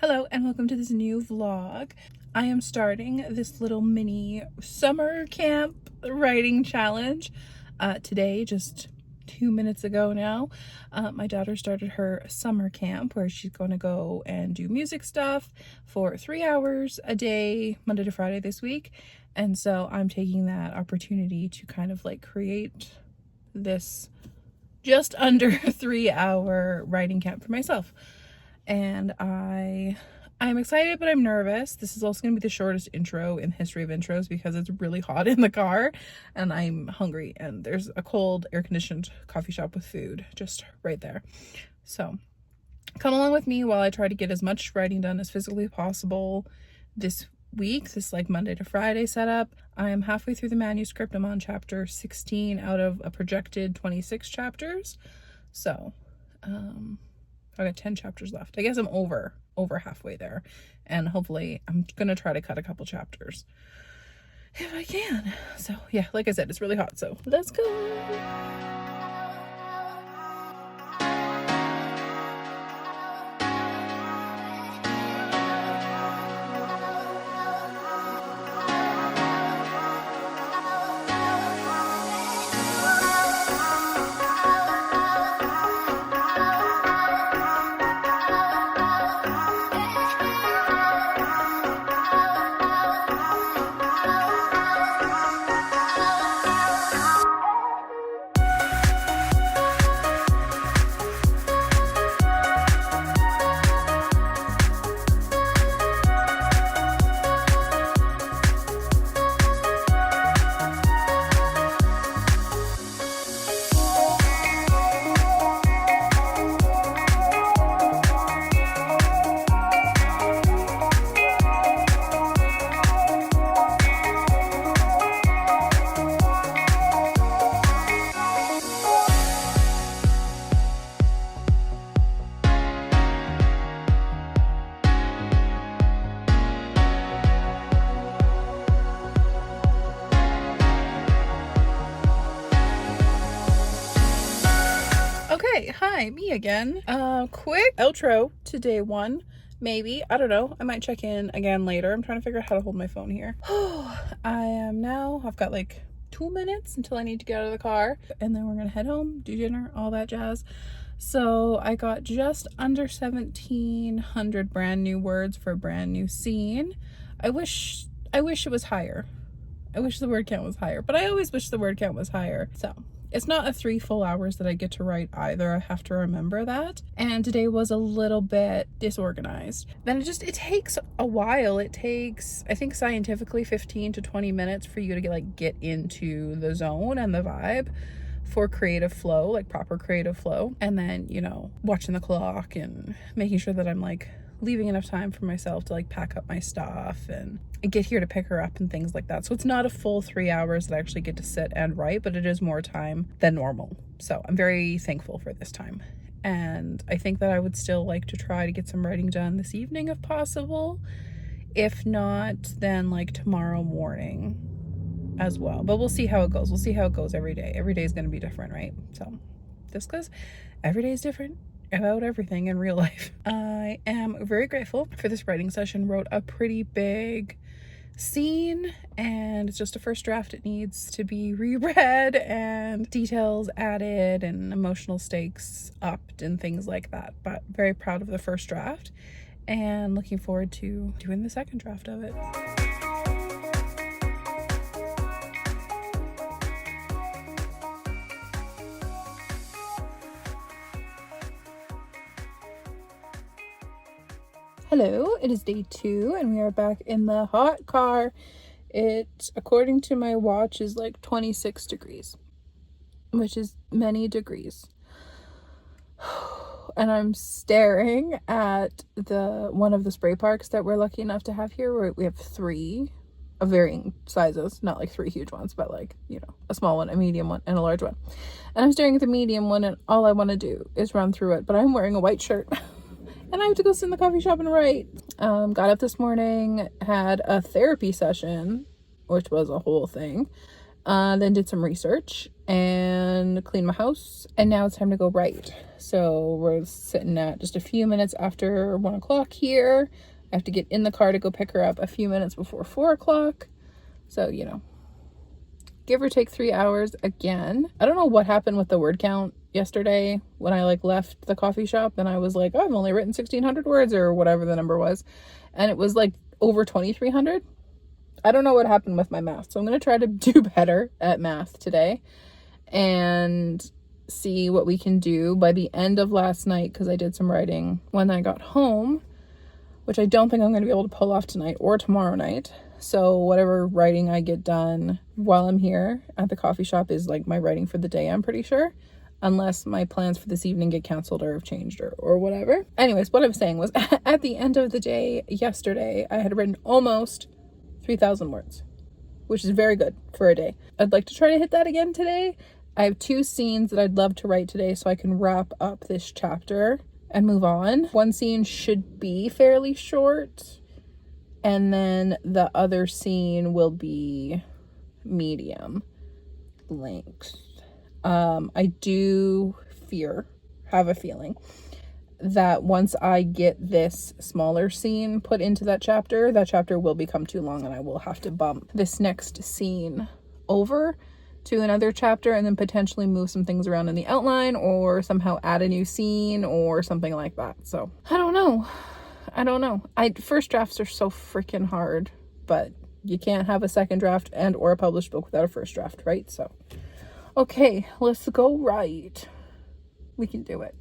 Hello and welcome to this new vlog. I am starting this little mini summer camp writing challenge today, just 2 minutes ago now. My daughter started her summer camp where she's going to go and do music stuff for 3 hours a day, Monday to Friday this week. And so I'm taking that opportunity to kind of like create this just under 3 hour writing camp for myself. And I'm excited, but I'm nervous. This is also going to be the shortest intro in the history of intros because it's really hot in the car and I'm hungry and there's a cold air-conditioned coffee shop with food just right there. So come along with me while I try to get as much writing done as physically possible this week, this like Monday to Friday setup. I am halfway through the manuscript. I'm on chapter 16 out of a projected 26 chapters. So, I got 10 chapters left. I guess I'm over halfway there. And hopefully I'm gonna try to cut a couple chapters if I can. So yeah, like I said, it's really hot. So let's go. Okay, hi, me again. Quick outro to day one, maybe. I don't know. I might check in again later. I'm trying to figure out how to hold my phone here. I've got like 2 minutes until I need to get out of the car, and then we're gonna head home, do dinner, all that jazz. So I got just under 1,700 brand new words for a brand new scene. I wish it was higher. I wish the word count was higher, but I always wish the word count was higher. So it's not a 3 full hours that I get to write either. I have to remember that. And today was a little bit disorganized. Then it takes a while. It takes, I think scientifically 15 to 20 minutes for you to get into the zone and the vibe for creative flow, like proper creative flow. And then, watching the clock and making sure that I'm leaving enough time for myself to pack up my stuff and get here to pick her up and things like that. So it's not a full 3 hours that I actually get to sit and write, but it is more time than normal. So I'm very thankful for this time. And I think that I would still like to try to get some writing done this evening if possible. If not, then tomorrow morning as well. But we'll see how it goes. We'll see how it goes every day. Every day is going to be different, right? So just because every day is different about everything in real life. I am very grateful for this writing session. Wrote a pretty big scene and it's just a first draft. It needs to be reread and details added and emotional stakes upped and things like that, but very proud of the first draft and looking forward to doing the second draft of it. Hello, it is day 2 and we are back in the hot car. It, according to my watch, is 26 degrees, which is many degrees. And I'm staring at one of the spray parks that we're lucky enough to have here, where we have 3 of varying sizes, not 3 huge ones, but a small one, a medium one, and a large one. And I'm staring at the medium one and all I want to do is run through it, but I'm wearing a white shirt. And I have to go sit in the coffee shop and write. Got up this morning, had a therapy session, which was a whole thing. then did some research and cleaned my house, and now it's time to go write. So we're sitting at just a few minutes after 1 o'clock here. I have to get in the car to go pick her up a few minutes before 4 o'clock. So, you know, give or take 3 hours again. I don't know what happened with the word count yesterday when I left the coffee shop, and I was like, oh, I've only written 1,600 words or whatever the number was. And it was like over 2,300. I don't know what happened with my math. So I'm going to try to do better at math today and see what we can do by the end of last night, because I did some writing when I got home, which I don't think I'm going to be able to pull off tonight or tomorrow night. So whatever writing I get done while I'm here at the coffee shop is like my writing for the day, I'm pretty sure. Unless my plans for this evening get canceled or have changed or whatever. Anyways, what I was saying was at the end of the day yesterday, I had written almost 3,000 words, which is very good for a day. I'd like to try to hit that again today. I have 2 scenes that I'd love to write today so I can wrap up this chapter and move on. One scene should be fairly short, and then the other scene will be medium length. I do have a feeling that once I get this smaller scene put into that chapter will become too long, and I will have to bump this next scene over to another chapter and then potentially move some things around in the outline or somehow add a new scene or something like that. So I don't know. First drafts are so freaking hard, but you can't have a second draft and or a published book without a first draft, right? So okay, let's go write. We can do it.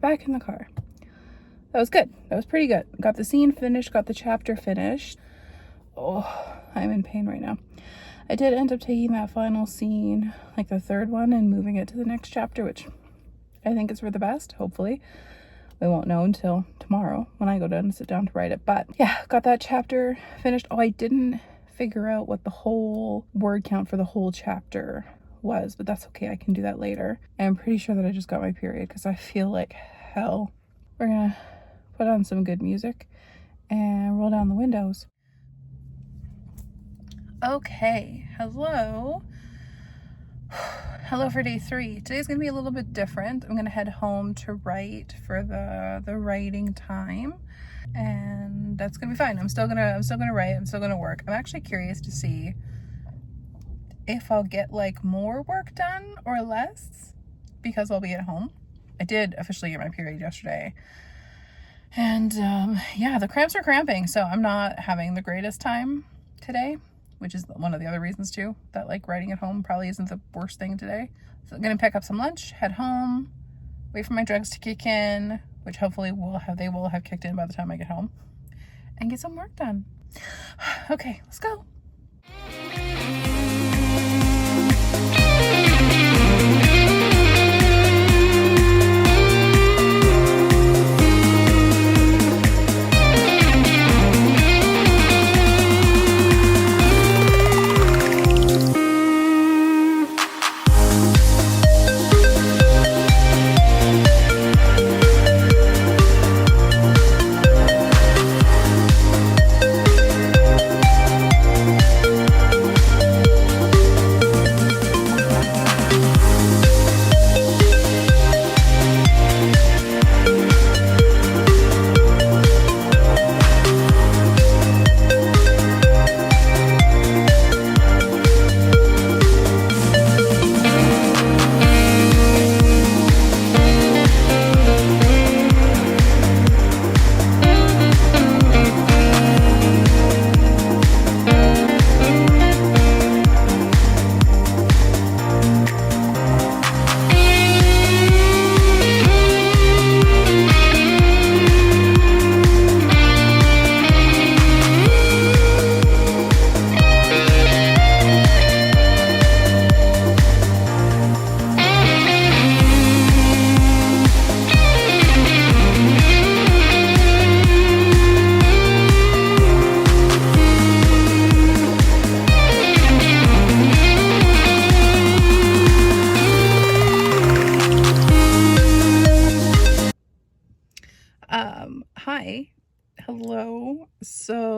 Back in the car. That was good. That was pretty good. Got the scene finished, got the chapter finished. Oh, I'm in pain right now. I did end up taking that final scene, like the third one, and moving it to the next chapter, which I think is for the best, hopefully. We won't know until tomorrow when I go down and sit down to write it. But yeah, got that chapter finished. Oh, I didn't figure out what the whole word count for the whole chapter was, but that's okay. I can do that later. And I'm pretty sure that I just got my period because I feel like hell. We're gonna put on some good music and roll down the windows. Okay, hello for day 3. Today's gonna be a little bit different. I'm gonna head home to write for the writing time, and that's gonna be fine. I'm still gonna write. I'm still gonna work. I'm actually curious to see if I'll get like more work done or less because I'll be at home. I did officially get my period yesterday, and yeah, the cramps are cramping, so I'm not having the greatest time today, which is one of the other reasons too that like writing at home probably isn't the worst thing today. So I'm gonna pick up some lunch, head home, wait for my drugs to kick in, which hopefully they will have kicked in by the time I get home, and get some work done. Okay, let's go.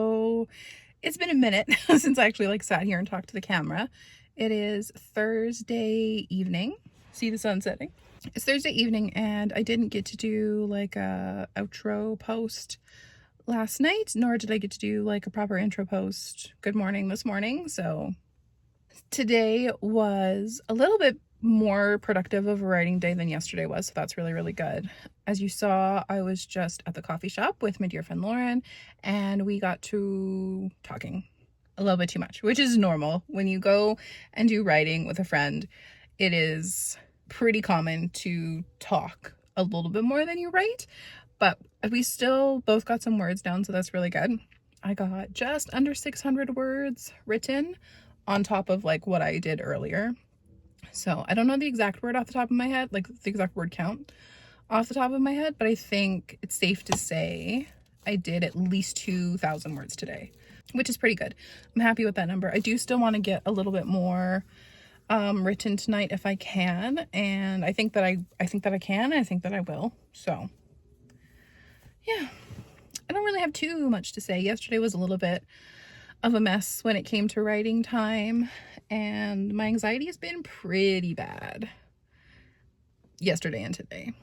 So it's been a minute since I actually like sat here and talked to the camera. It is Thursday evening. See the sun setting? It's Thursday evening and I didn't get to do like a outro post last night, nor did I get to do like a proper intro post good morning this morning. So today was a little bit more productive of a writing day than yesterday was, so that's really, really good. As you saw, I was just at the coffee shop with my dear friend Lauren, and we got to talking a little bit too much, which is normal. When you go and do writing with a friend, it is pretty common to talk a little bit more than you write, but we still both got some words down, so that's really good. I got just under 600 words written on top of like what I did earlier. So I don't know the exact word off the top of my head, like the exact word count off the top of my head, but I think it's safe to say I did at least 2,000 words today, which is pretty good. I'm happy with that number. I do still want to get a little bit more written tonight if I can, and I think that I can. I think that I will. So yeah, I don't really have too much to say. Yesterday was a little bit of a mess when it came to writing time, and my anxiety has been pretty bad yesterday and today.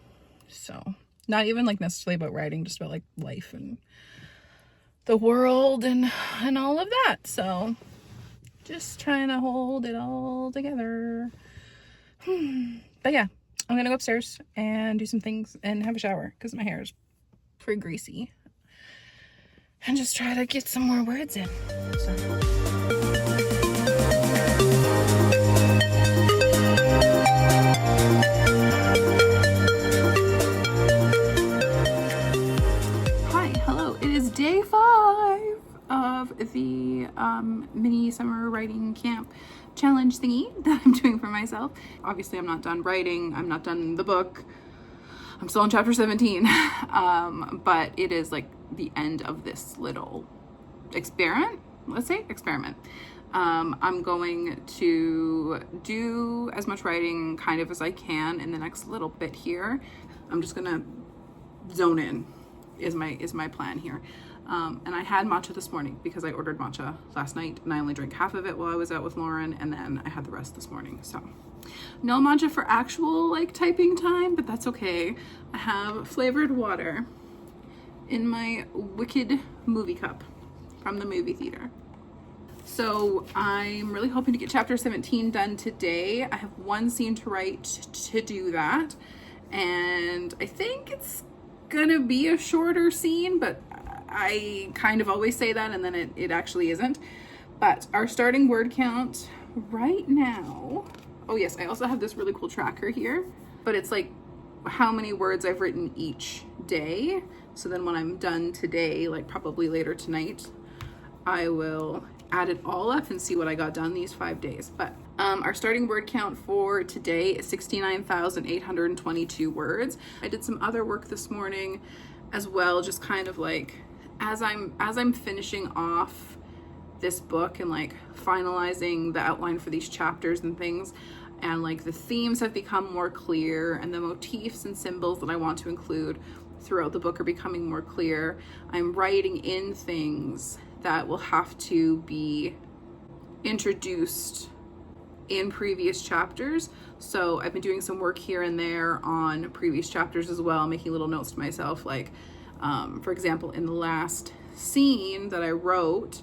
So not even like necessarily about writing, just about like life and the world and all of that. So just trying to hold it all together. But yeah, I'm gonna go upstairs and do some things and have a shower because my hair is pretty greasy, and just try to get some more words in. So. Day 5 of the mini summer writing camp challenge thingy that I'm doing for myself. Obviously, I'm not done writing. I'm not done the book. I'm still on chapter 17. But it is like the end of this little experiment. Let's say experiment. I'm going to do as much writing kind of as I can in the next little bit here. I'm just gonna zone in is my plan here. And I had matcha this morning because I ordered matcha last night and I only drank half of it while I was out with Lauren, and then I had the rest this morning. So no matcha for actual like typing time, but that's okay. I have flavored water in my Wicked movie cup from the movie theater. So I'm really hoping to get chapter 17 done today. I have one scene to write to do that, and I think it's gonna be a shorter scene, but I kind of always say that and then it actually isn't. But our starting word count right now, oh yes, I also have this really cool tracker here, but it's like how many words I've written each day. So then when I'm done today, like probably later tonight, I will add it all up and see what I got done these 5 days. But our starting word count for today is 69,822 words. I did some other work this morning as well, just kind of like as I'm finishing off this book and like finalizing the outline for these chapters and things, and like the themes have become more clear and the motifs and symbols that I want to include throughout the book are becoming more clear. I'm writing in things that will have to be introduced in previous chapters. So I've been doing some work here and there on previous chapters as well, making little notes to myself, like for example, in the last scene that I wrote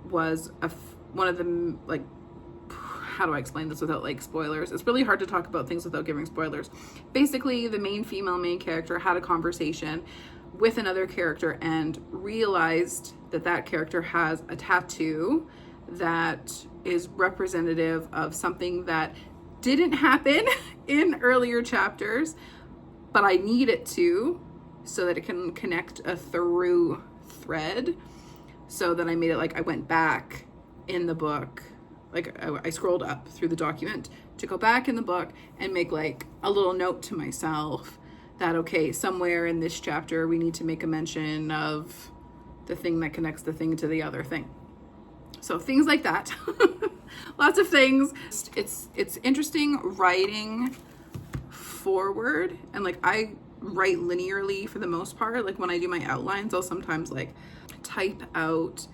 was one of the, like, how do I explain this without like spoilers? It's really hard to talk about things without giving spoilers. Basically, the main character had a conversation with another character and realized that character has a tattoo that is representative of something that didn't happen in earlier chapters, but I need it to, so that it can connect a through thread. So then I made it like I went back in the book, like I scrolled up through the document to go back in the book and make like a little note to myself that, okay, somewhere in this chapter we need to make a mention of the thing that connects the thing to the other thing. So things like that. Lots of things. It's interesting writing forward, and like I write linearly for the most part. Like when I do my outlines, I'll sometimes like type out,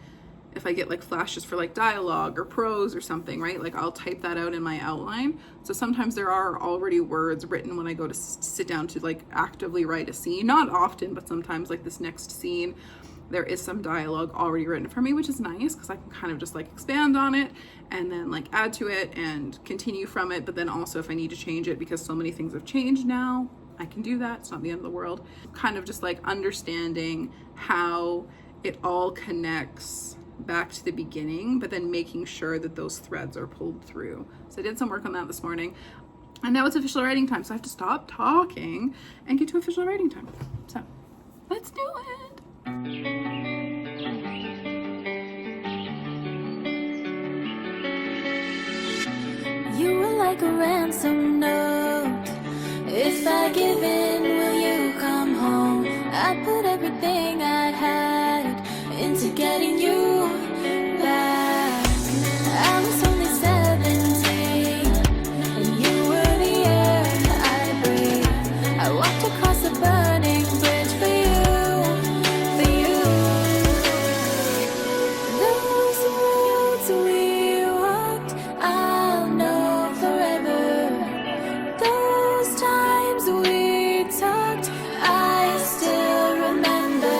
if I get like flashes for like dialogue or prose or something, right? Like I'll type that out in my outline. So sometimes there are already words written when I go to sit down to like actively write a scene. Not often, but sometimes like this next scene, there is some dialogue already written for me, which is nice because I can kind of just like expand on it and then like add to it and continue from it. But then also if I need to change it because so many things have changed now, I can do that. It's not the end of the world. Kind of just like understanding how it all connects back to the beginning, but then making sure that those threads are pulled through. So I did some work on that this morning, and now it's official writing time, so I have to stop talking and get to official writing time. So let's do it. You were like a ransom note. If I give in, will you come home? I put everything I had into getting you back. I was only 17, and you were the air I breathed. I walked across a burning bridge for you, for you. Those roads we walked, I'll know forever. Those times we talked, I still remember.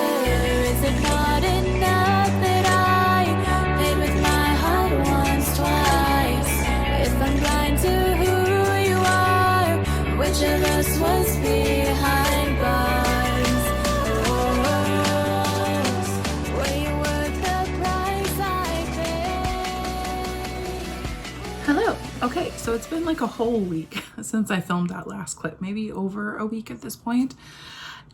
Is it not enough that I paid with my heart once, twice? If I'm blind to who you are, which of us was behind bars? Oh, were you worth the price I paid? Hello. Okay, so it's been like a whole week since I filmed that last clip, maybe over a week at this point.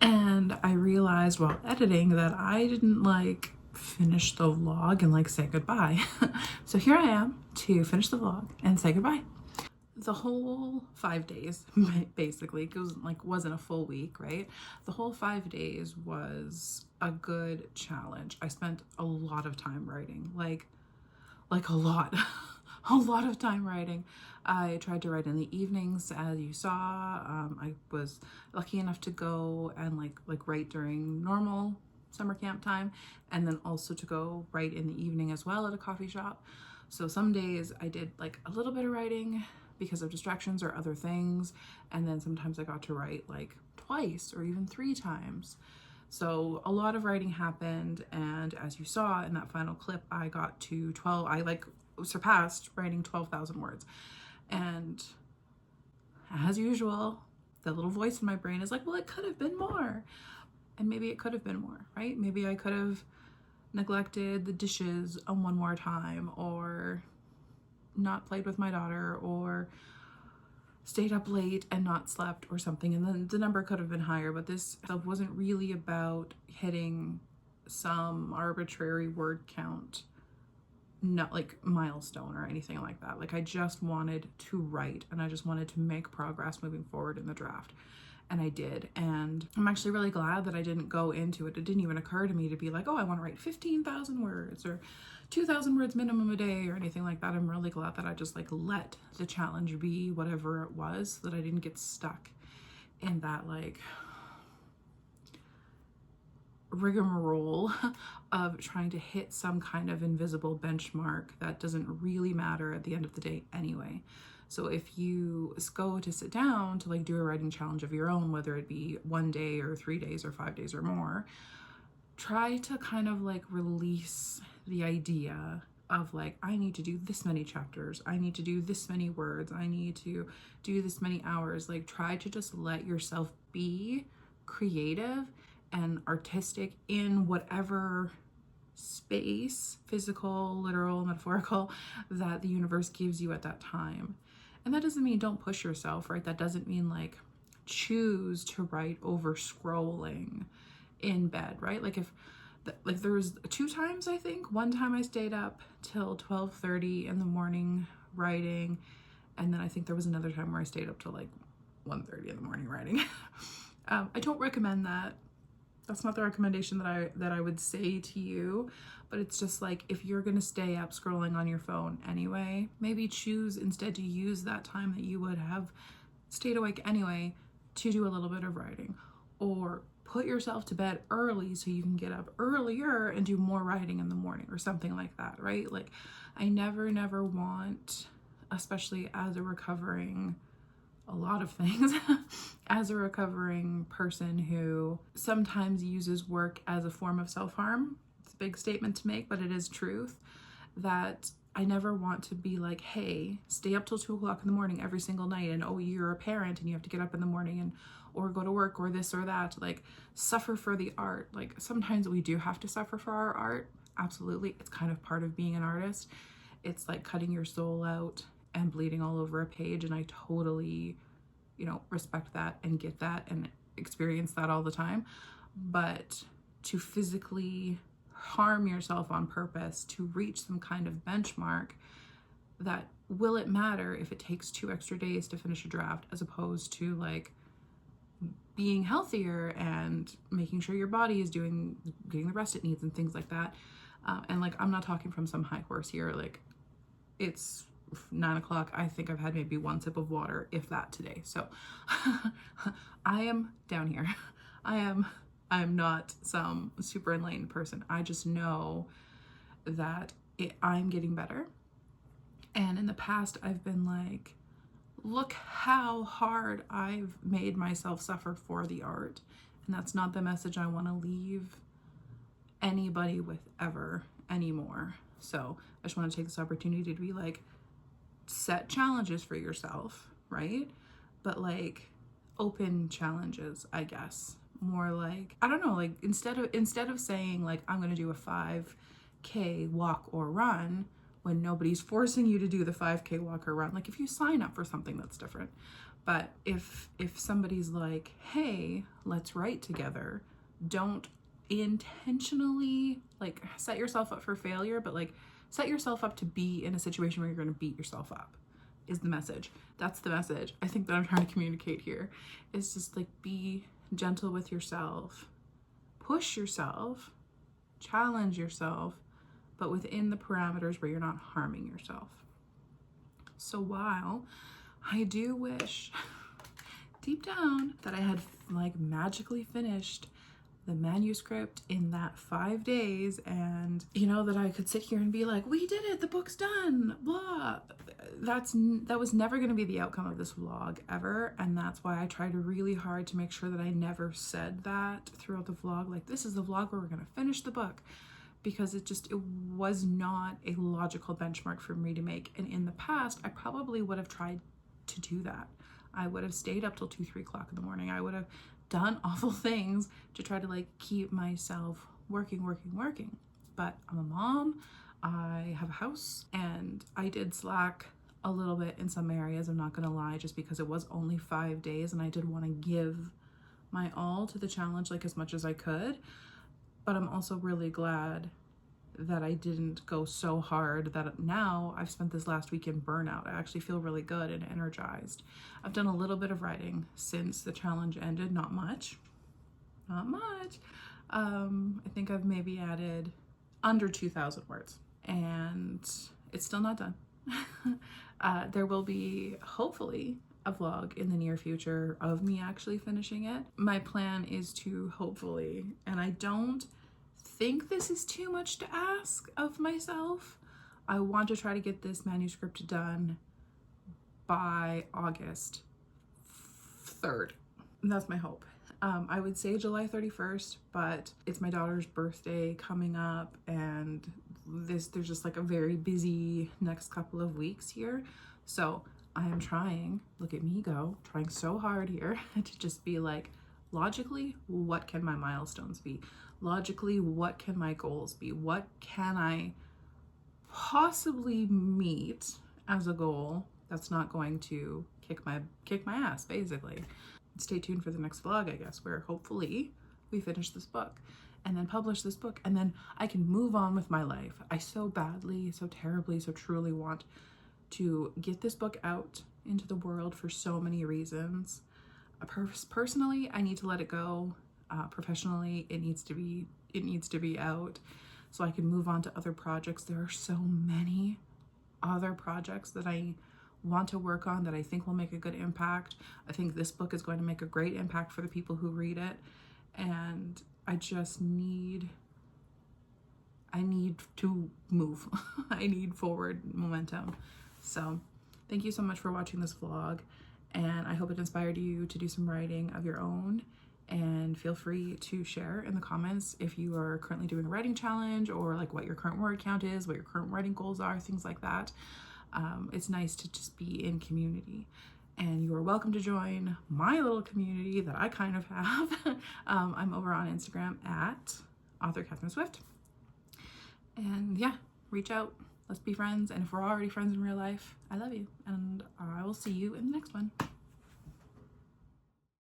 And I realized while editing that I didn't like finish the vlog and like say goodbye. So here I am to finish the vlog and say goodbye. The whole 5 days, basically, it wasn't a full week, right? The whole 5 days was a good challenge. I spent a lot of time writing, like a lot. A lot of time writing. I tried to write in the evenings, as you saw. I was lucky enough to go and like write during normal summer camp time, and then also to go write in the evening as well at a coffee shop. So some days I did like a little bit of writing because of distractions or other things, and then sometimes I got to write like twice or even 3 times. So a lot of writing happened, and as you saw in that final clip, I got to 12. I like surpassed writing 12,000 words. And as usual, the little voice in my brain is like, well, it could have been more. And maybe it could have been more, right? Maybe I could have neglected the dishes one more time, or not played with my daughter, or stayed up late and not slept or something. And then the number could have been higher, but this wasn't really about hitting some arbitrary word count, not like milestone or anything like that. Like I just wanted to write, and I just wanted to make progress moving forward in the draft, and I did. And I'm actually really glad that I didn't go into it. It didn't even occur to me to be like, oh, I want to write 15,000 words or 2,000 words minimum a day or anything like that. I'm really glad that I just like let the challenge be whatever it was, so that I didn't get stuck in that like rigmarole of trying to hit some kind of invisible benchmark that doesn't really matter at the end of the day anyway. So if you go to sit down to like do a writing challenge of your own, whether it be 1 day or 3 days or 5 days or more, try to kind of like release the idea of like, I need to do this many chapters, I need to do this many words, I need to do this many hours. Like try to just let yourself be creative and artistic in whatever space, physical, literal, metaphorical, that the universe gives you at that time. And that doesn't mean don't push yourself, right? That doesn't mean like choose to write over scrolling in bed, right? Like if like there was 2 times, I think. One time I stayed up till 12:30 in the morning writing, and then I think there was another time where I stayed up till like 1:30 in the morning writing. I don't recommend that. That's not the recommendation that I would say to you, but it's just like, if you're gonna stay up scrolling on your phone anyway, maybe choose instead to use that time that you would have stayed awake anyway to do a little bit of writing. or put yourself to bed early so you can get up earlier and do more writing in the morning or something like that, right? Like I never want, especially as a lot of things, as a recovering person who sometimes uses work as a form of self-harm. It's a big statement to make, but it is truth, that I never want to be like, hey, stay up till 2 o'clock in the morning every single night, and oh, you're a parent and you have to get up in the morning and or go to work or this or that. Like, suffer for the art. Like, sometimes we do have to suffer for our art. Absolutely. It's kind of part of being an artist. It's like cutting your soul out and bleeding all over a page, and I totally, respect that and get that and experience that all the time. But to physically harm yourself on purpose to reach some kind of benchmark, that will it matter if it takes 2 extra days to finish a draft, as opposed to like being healthier and making sure your body is getting the rest it needs and things like that. And like, I'm not talking from some high horse here. Like, it's 9 o'clock. I think I've had maybe 1 sip of water, if that, today. So I am down here. I'm not some super enlightened person. I just know that I'm getting better. And in the past, I've been like, look how hard I've made myself suffer for the art. And that's not the message I want to leave anybody with ever anymore. So I just want to take this opportunity to be like, set challenges for yourself, right? But like open challenges, I guess. More like, I don't know, like instead of saying like, I'm gonna do a 5K walk or run, when nobody's forcing you to do the 5K walk or run. Like, if you sign up for something, that's different. But if somebody's like, hey, let's write together, don't intentionally like set yourself up for failure, but like set yourself up to be in a situation where you're going to beat yourself up, is the message. That's the message I think that I'm trying to communicate here. It's just like, be gentle with yourself, push yourself, challenge yourself, but within the parameters where you're not harming yourself. So while I do wish deep down that I had like magically finished the manuscript in that 5 days, and that I could sit here and be like, we did it, the book's done, blah, that was never going to be the outcome of this vlog ever. And that's why I tried really hard to make sure that I never said that throughout the vlog, like, this is the vlog where we're going to finish the book, because it was not a logical benchmark for me to make. And in the past, I probably would have tried to do that. I would have stayed up till 2-3 o'clock in the morning. I would have done awful things to try to like keep myself working. But I'm a mom, I have a house, and I did slack a little bit in some areas, I'm not gonna lie, just because it was only 5 days and I did want to give my all to the challenge, like as much as I could. But I'm also really glad that I didn't go so hard that now I've spent this last week in burnout. I actually feel really good and energized. I've done a little bit of writing since the challenge ended, not much. I think I've maybe added under 2,000 words, and it's still not done. There will be hopefully a vlog in the near future of me actually finishing it. My plan is to hopefully, and I don't think this is too much to ask of myself, I want to try to get this manuscript done by August 3rd. That's my hope. I would say July 31st, but it's my daughter's birthday coming up, and there's just like a very busy next couple of weeks here. So I am trying, look at me go, trying so hard here to just be like, logically, what can my milestones be? Logically, what can my goals be? What can I possibly meet as a goal that's not going to kick my ass, basically? Stay tuned for the next vlog, I guess, where hopefully we finish this book and then publish this book, and then I can move on with my life. I so badly, so terribly, so truly want to get this book out into the world for so many reasons. Personally, I need to let it go. Professionally, it needs to be out so I can move on to other projects. There are so many other projects that I want to work on that I think will make a good impact. I think this book is going to make a great impact for the people who read it. And I just need to move. I need forward momentum. So thank you so much for watching this vlog, and I hope it inspired you to do some writing of your own. And feel free to share in the comments if you are currently doing a writing challenge, or like what your current word count is, what your current writing goals are, things like that. It's nice to just be in community, and you are welcome to join my little community that I kind of have. I'm over on Instagram at author Catherine Swift. And yeah, reach out. Let's be friends. And if we're already friends in real life, I love you. And I will see you in the next one.